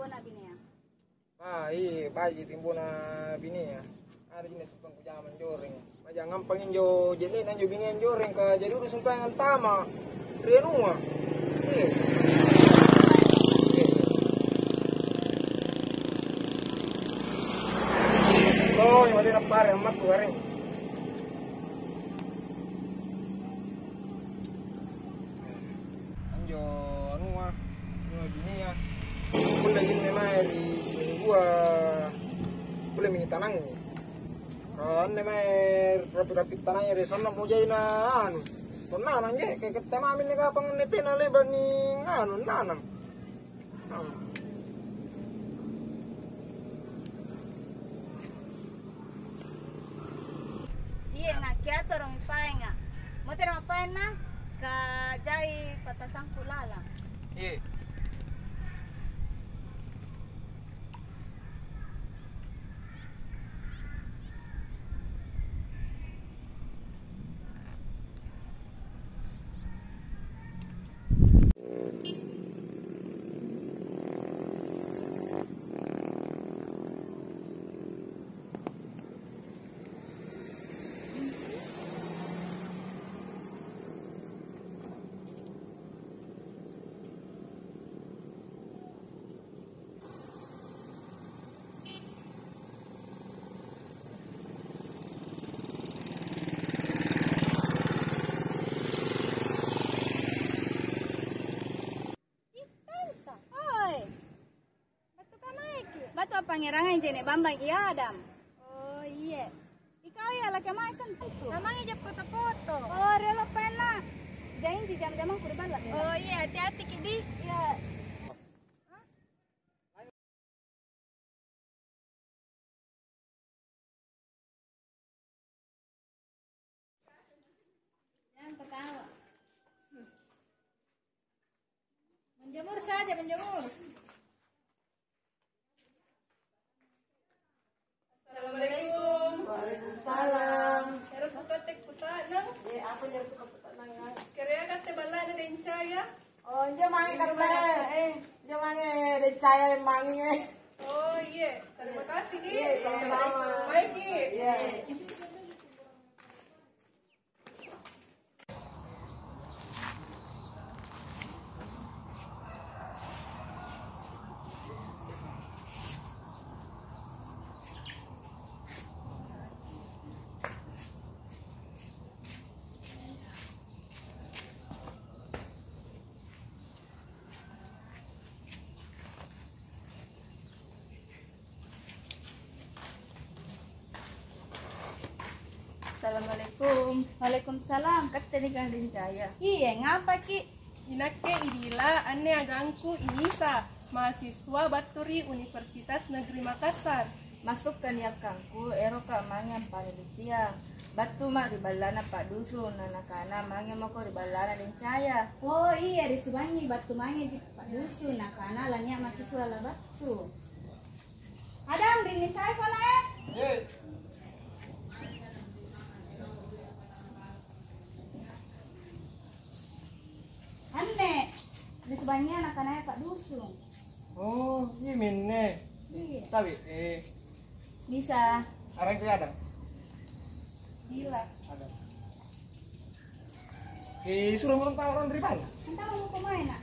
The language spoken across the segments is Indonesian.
timbona bini ya. Iya, baji timbona bini ya. Ada jenis sumpang ku jaman joreng. Jangan pangin jo jenis nan jo bini joreng ka jadi udah sumpah yang tama. Renua. Iya. Oh, yang ada napar yang mat goreng. Anjo anu mah. Bini ya. Pun lagi memang di sini gua boleh mini tanang. Kan memang rapi-rapi tanahnya di sana mau jadi anu. Nanam je, kayak kita mamin ni kapang netin ale bani anu nanam. Iya nak kiato orang paen nga. Mo tira mapaen na ka jai patasang kulala. Iya. Pangerangan jene Bambang Iadam. Oh iya. Ikaw ya laki mai kan tuh. Namanya je foto-foto. Oh rela pena. Jangan di jam-jam aku bala. Oh iya, hati-hati kidi. Iya. Jangan ketawa. Menjemur saja, menjemur. Assalamualaikum. Waalaikumsalam. Cara pukatek putanang. Ya, apa cara putanang? Kaya kate bala na din chaya. Oh, jangan kate. Jangan den chaya mangi. Oh, iya. Terima kasih nih. Iya, sama-sama. Baik, Iya. Assalamualaikum. Waalaikumsalam. Kata ni kan Jaya. Iya, ngapa ki? Inakke idila ane agangku Inisa, mahasiswa Baturi Universitas Negeri Makassar. Masuk ke niakangku eroka mangyam panelitian. Batu mak di balana Pak Dusun, anak-anak mangyam ako di balana din Jaya. Oh iya, di Subangi batu mangi di Pak Dusun, nah karena lanya mahasiswa lah batu. Adam, rini saya kola ya? Iya. Anne, di Subangi anak-anaknya Pak Dusun. Oh, iya minne. Iya. Tapi Bisa. arang ke ada. Gila. Ada. Suruh ngurung orang dari mana? Entah mau kemana nak?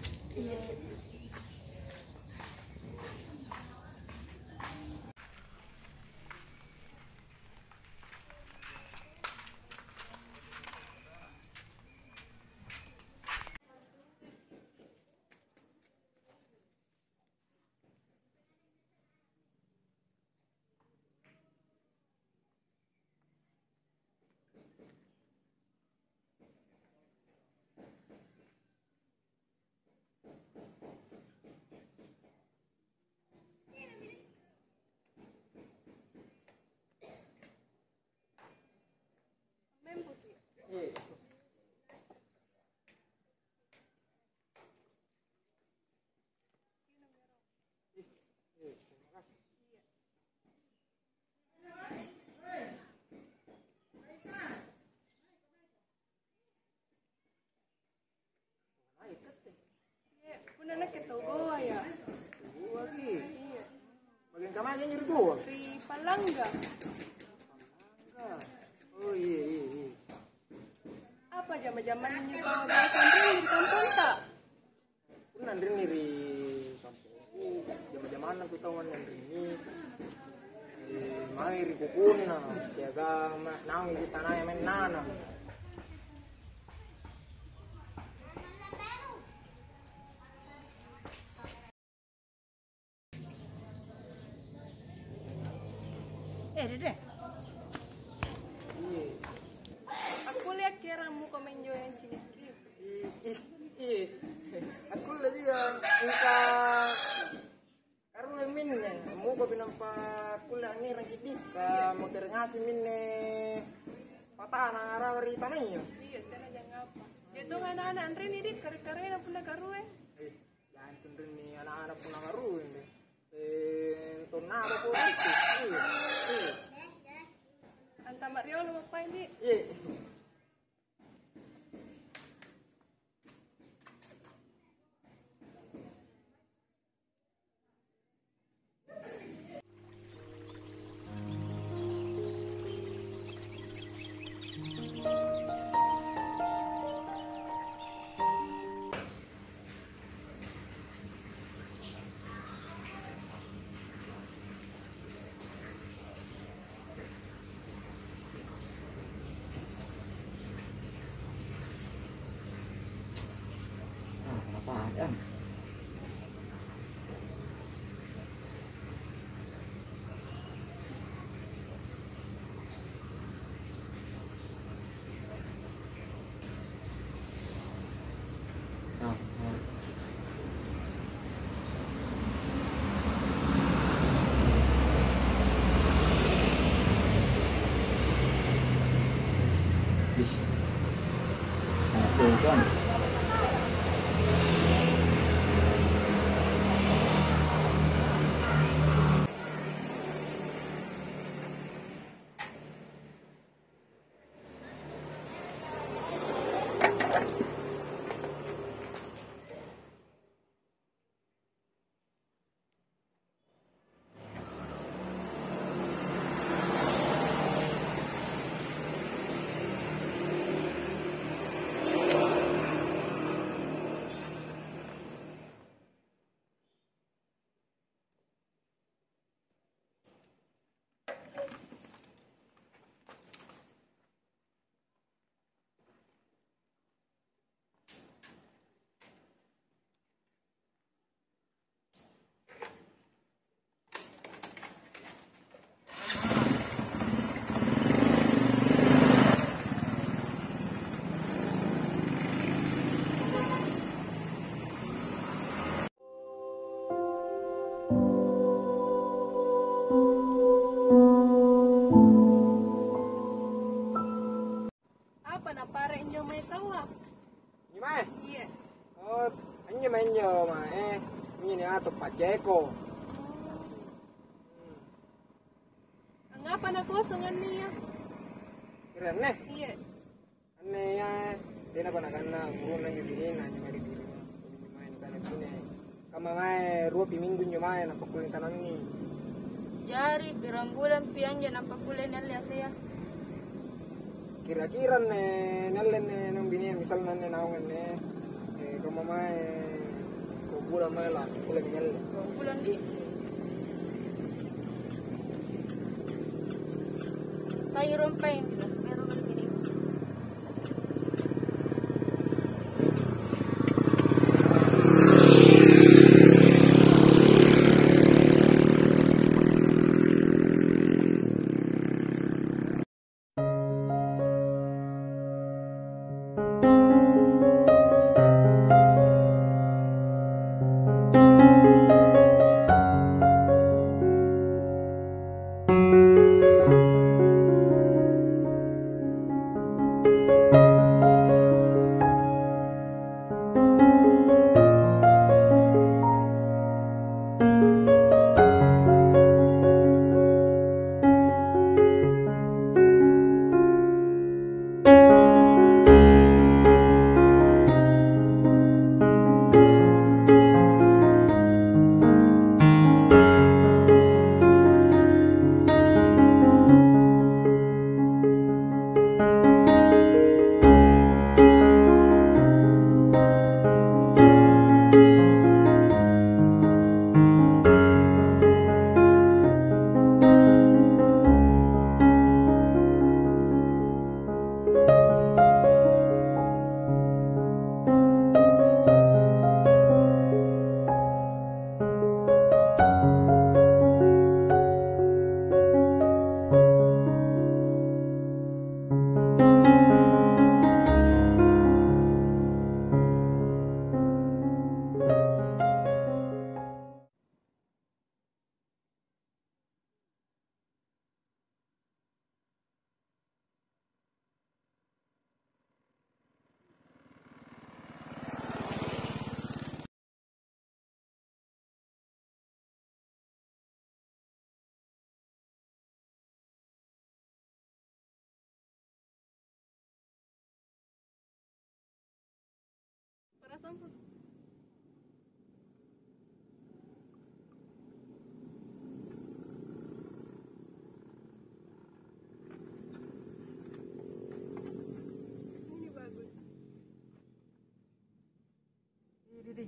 Una na ketogo ya. Wah, kemana nyuri dua? Di Palangga. Oh iya. Apa zaman-zaman ini kau dari santri di kampung tak? Aku nandri nih di kampungku. Zaman-zaman aku tahu nandri ini. Mai ri kukuna, siaga nang di tanah yang main nana. Dede. Iya. Aku lihat kiramu komen jo yang cilik. Iya. Aku lagi ya muka karena minne, mau kau binampa kuliah ni rangkiti ka mau ngasih minne patah anak arawari tanahnya. Iya, tanah jangan apa. Itu anak-anak Andre nih dit kare-kare na pula karue. Jangan tundun ni anak-anak pun ngaru ini. Tornado pun itu. Iya. Anta Mario lu apa ini? Iya. Apaan? Tuan. Apa na pare injo may tawa? Gimana? Iya. Oh, anjo menjo mae. Ini ni ato pajeko. Ang apa na kosongan niya? Kira ne? Iya. Anne ya, dia na panakana mulu na nyubini na nyamari bini ma. Main kana sini. Kama mae rupi minggu nyumae na pakulin tanang ni. Jari pirang bulan pianja napakulay na liya saya. Kira-kira ne nellen ne nang bini misal nanne naungan ne. Kama mae ko bulan mae la kulin ngel. Bulan di. Tayo rompay pero gini. tampon. Ini bagus. Di.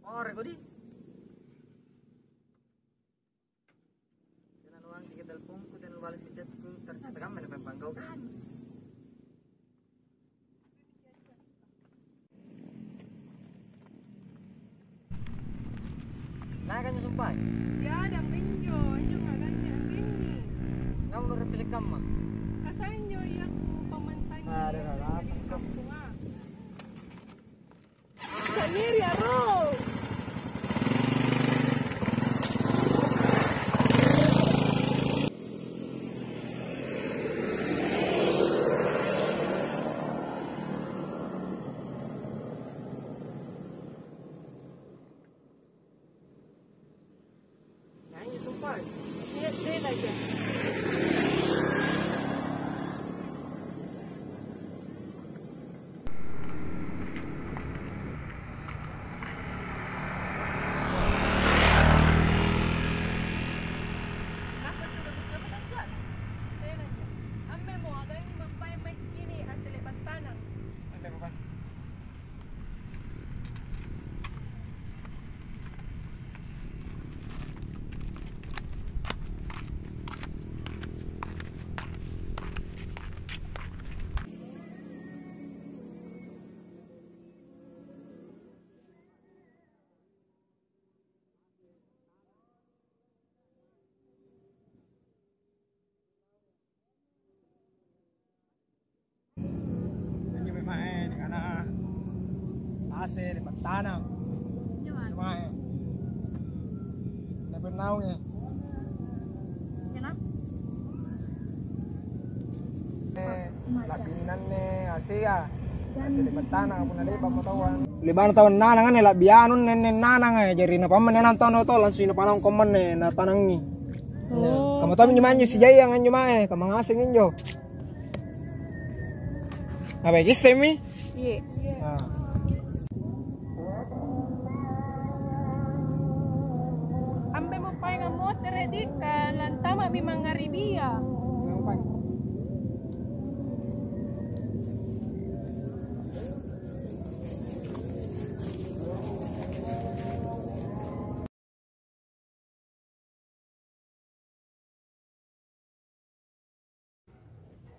Oh, rego di. Jangan uang tiga teleponku dan balas chatku ternyata kamu ada panggau kan. Nah kan sumpah. Ya, ada penjo, anjo ngaganya ini. Kamu udah repesik kamu. Asanjo ya ku pemantanya. Ada rasa kamu. Sendiri ya, bro. Nyanyi sumpah. Lihat deh aja. Kenapa tuh bagus kamu tak? Deh aja. Ame mau agak ini mampai mai cini hasil lebat tanah. Ada apa? Nyanyi memang karena AC di tanah. Memang. Lepas naung ya. Kenapa? Lapinan Asia Asia lebat tanah pun ada apa mau tawan leban tawan nanang ne labianun nen nanang jadi na paman nan tono to langsung na panang komen ne na tanang ni kamu tahu nyamanyo si jaya yang nyumae kamu ngasing injo apa iki semi Iya. Ampe mau pai ngamoter di kan lantama memang ngaribia.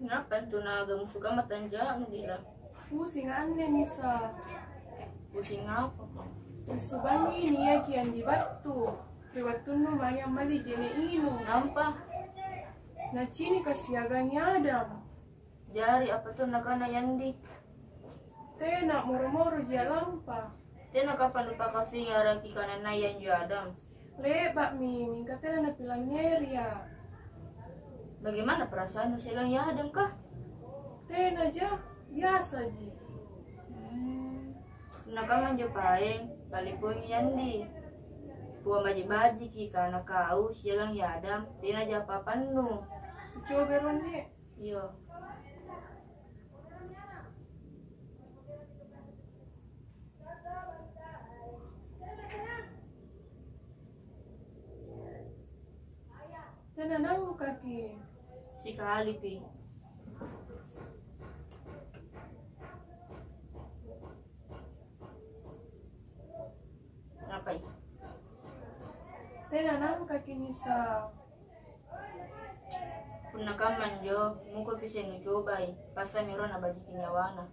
Kenapa tuh naga suka matanja ngira? Pusing aneh nisa. Pusing apa? Subangi ini ya kian di batu. Lewat tunu maya mali jene inu. Nampak? Na cini kasiaganya Adam. Jari apa tuh nakana yandi? Tena moro-moro dia lampa. Tena kapan lupa kasih ngaraki kanan nayan jadam? Lebak mi, mingka tena na pilang ya. Bagaimana perasaan segang yadam kah? Tena aja biasa ji. Nakaman jo paeng kalipun yandi. Buah baji-baji ki karena kau segang yadam tena aja papan nu. Coba ronde. Iya. Tena nang kaki. Sekali pi. Ngapain? Tena nang kaki nisa. Punakaman jo, muko pise nucobai, pasa miro na baji kinyawana.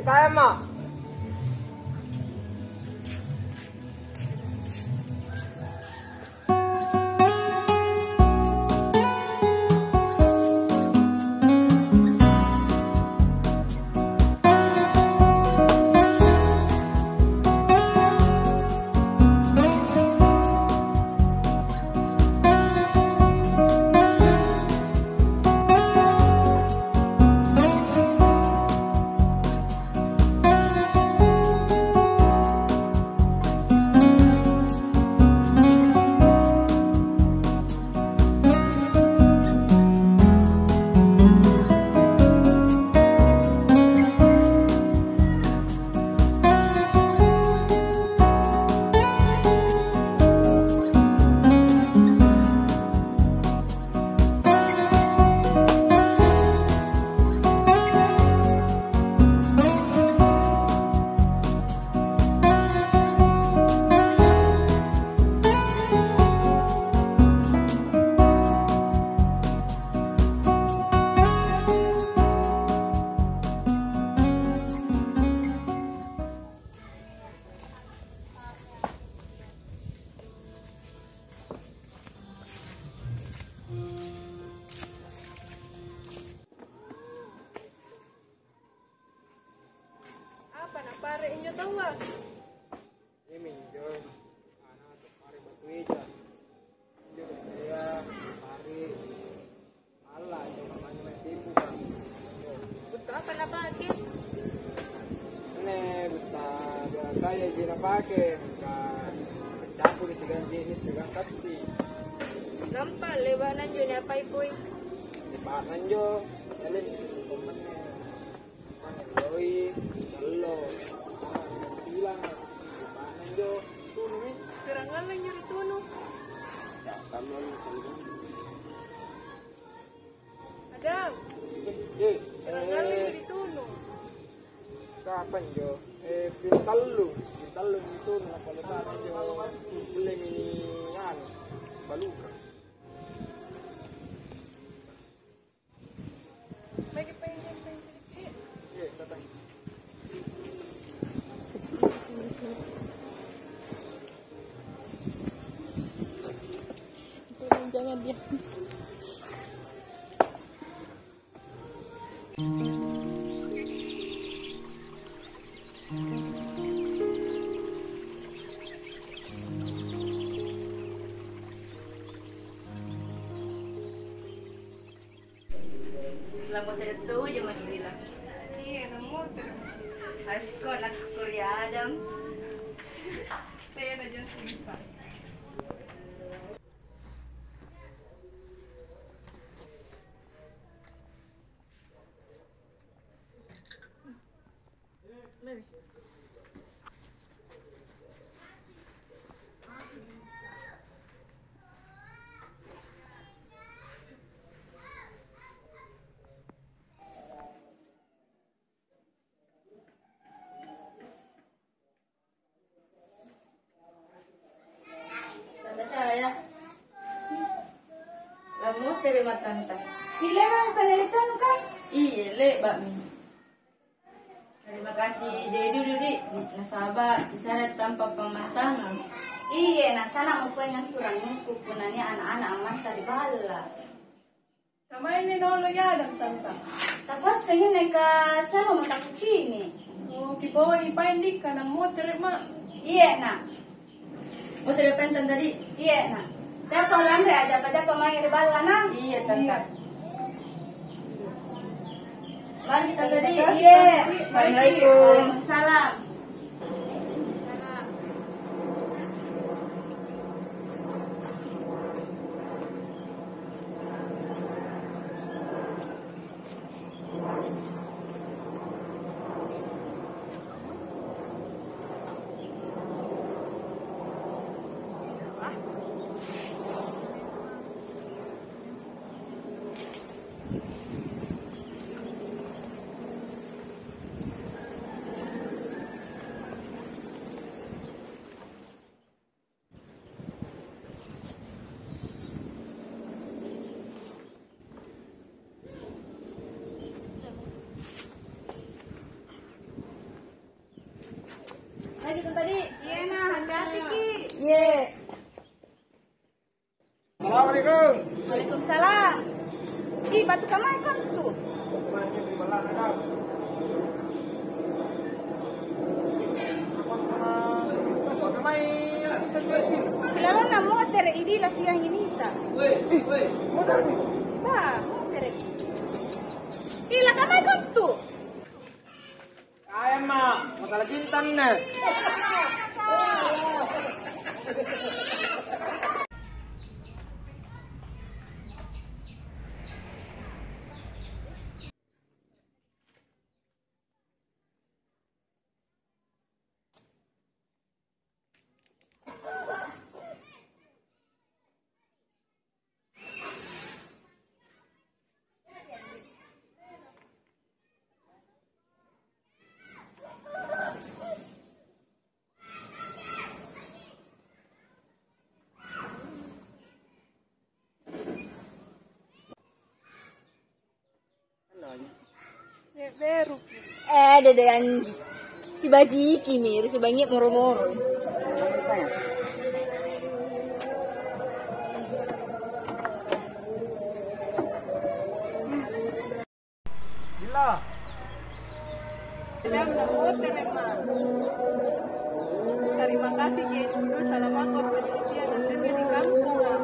saya mah. Apa nak pare inyo tahu ah? Ini minjo. Anak tuh pare batu eja. Minjo saya pare. Allah itu namanya main tipu kan. Betul apa nak pakai? Ini buta biasa ya dia pakai. Kan campur segan jenis segan kasih. Nampak lebanan jo ni apa ipoy? Di panan jo. Jalan komennya. Mana loi. Lo. Bilang di panan jo. Tuh nih. Serangan lang yun ito no. Ya, kamu Adam, serangan lang yun ito no. Kapan jo? Pintalu itu napalitan jo. Boleh minian baluka. Bagi pengen sedikit. Iya, datang. Jangan dia. Lama tertu je mandiri lah. Iya, nomor Asko nak Korea Adam. Saya na dyan sa isa. Tante saya. Lama terima tante. Hile mang penelitian kan? Iya, le, bakmi. Terima kasih jadi dulu di nasabah isyarat tanpa pematangan. Iya, nah sana mau pengen kurang kukunannya anak-anak aman tadi bala. Sama ini nolo ya Adam tanta. Tapos sengin ka sana mau tak kucini. Oh, kibawa ipaindik ka ng motor ma. Iya, nah. Mau terima tadi? Iya, nah. Dapat lamre aja pada pemain di bala nah. Iya, tante. Mari kita tadi. Iya. Assalamualaikum. Salam. Ye. Assalamualaikum. Waalaikumsalam. Ih, batu kamai kan tuh. Kemarin di Balan Adam. Selalu na motor ini lah siang ini sa. Motor nih. Ba, motor. Ila kamai kan tuh. Ayam mah, masalah jintan nih. Dede Andi. Si baji kimi, si bangit moro-moro. Gila. Terima kasih Ki. Dulu salam aku penelitian dan TV di kampung.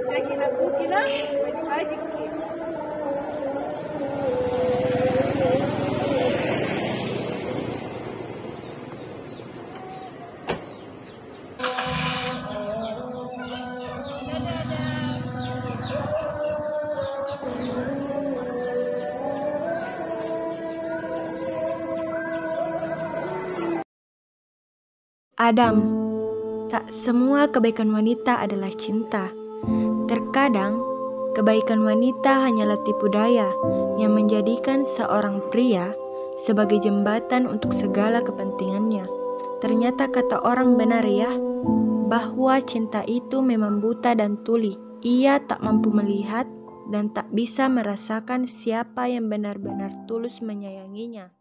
Kayak kina bukina, baik Ki. Adam, tak semua kebaikan wanita adalah cinta. Terkadang, kebaikan wanita hanyalah tipu daya yang menjadikan seorang pria sebagai jembatan untuk segala kepentingannya. Ternyata kata orang benar ya, bahwa cinta itu memang buta dan tuli. Ia tak mampu melihat dan tak bisa merasakan siapa yang benar-benar tulus menyayanginya.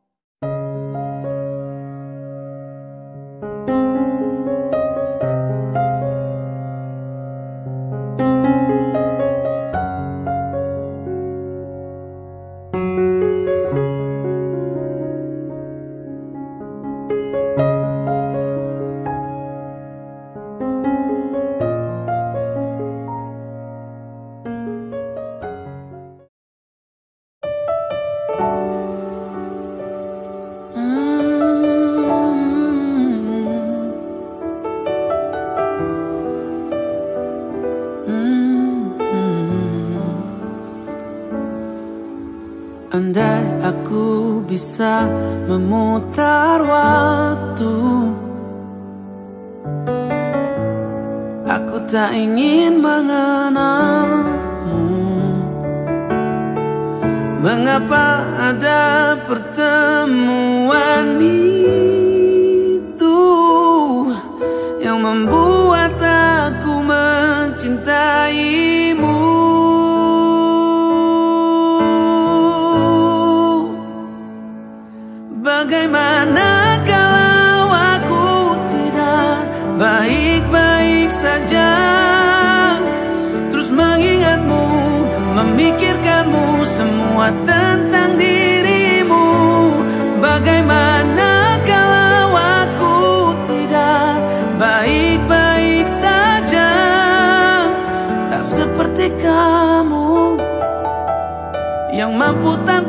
Andai aku bisa memutar waktu, aku tak ingin mengenalmu. Mengapa ada pertemuan itu yang membuat aku mencintaimu? Bagaimana kalau aku tidak baik-baik saja, terus mengingatmu, memikirkanmu, semua tentang dirimu. Bagaimana kalau aku tidak baik-baik saja, tak seperti kamu yang mampu tanpa